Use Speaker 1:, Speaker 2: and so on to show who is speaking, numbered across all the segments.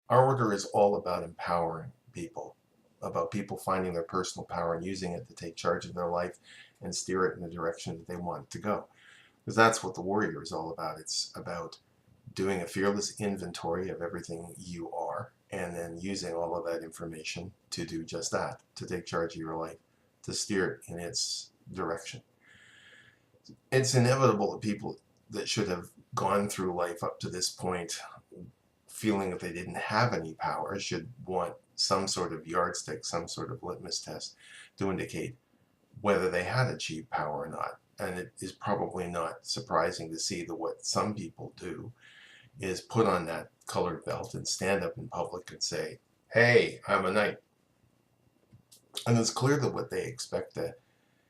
Speaker 1: Our order is all about empowering people, about people finding their personal power and using it to take charge of their life and steer it in the direction that they want it to go. Because that's what the warrior is all about. It's about doing a fearless inventory of everything you are and then using all of that information to do just that, to take charge of your life, to steer it in its direction. It's inevitable that people that should have gone through life up to this point feeling that they didn't have any power should want some sort of yardstick, some sort of litmus test to indicate whether they had achieved power or not. And it is probably not surprising to see that what some people do is put on that colored belt and stand up in public and say, hey, I'm a knight. And it's clear that what they expect to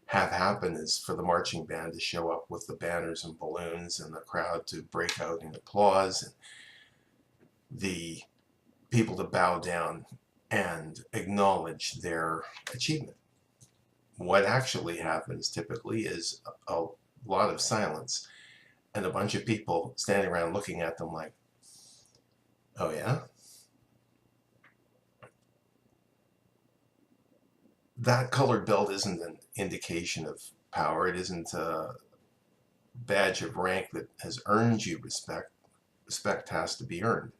Speaker 1: have happen is for the marching band to show up with the banners and balloons and the crowd to break out in applause and the people to bow down and acknowledge their achievement. What actually happens typically is a lot of silence and a bunch of people standing around looking at them like, oh yeah? That colored belt isn't an indication of power. It isn't a badge of rank that has earned you respect. Respect has to be earned.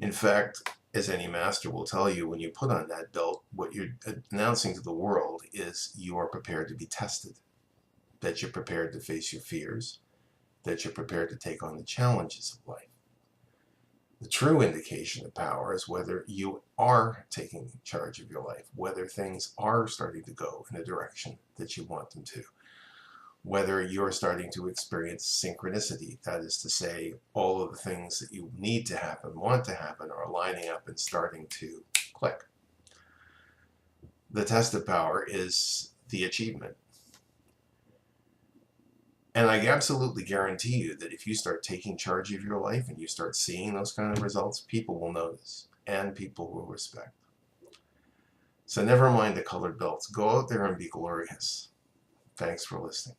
Speaker 1: In fact, as any master will tell you, when you put on that belt, what you're announcing to the world is you are prepared to be tested, that you're prepared to face your fears, that you're prepared to take on the challenges of life. The true indication of power is whether you are taking charge of your life, whether things are starting to go in a direction that you want them to, whether you're starting to experience synchronicity, that is to say, all of the things that you need to happen, want to happen, are lining up and starting to click. The test of power is the achievement. And I absolutely guarantee you that if you start taking charge of your life and you start seeing those kind of results, people will notice and people will respect. So never mind the colored belts. Go out there and be glorious. Thanks for listening.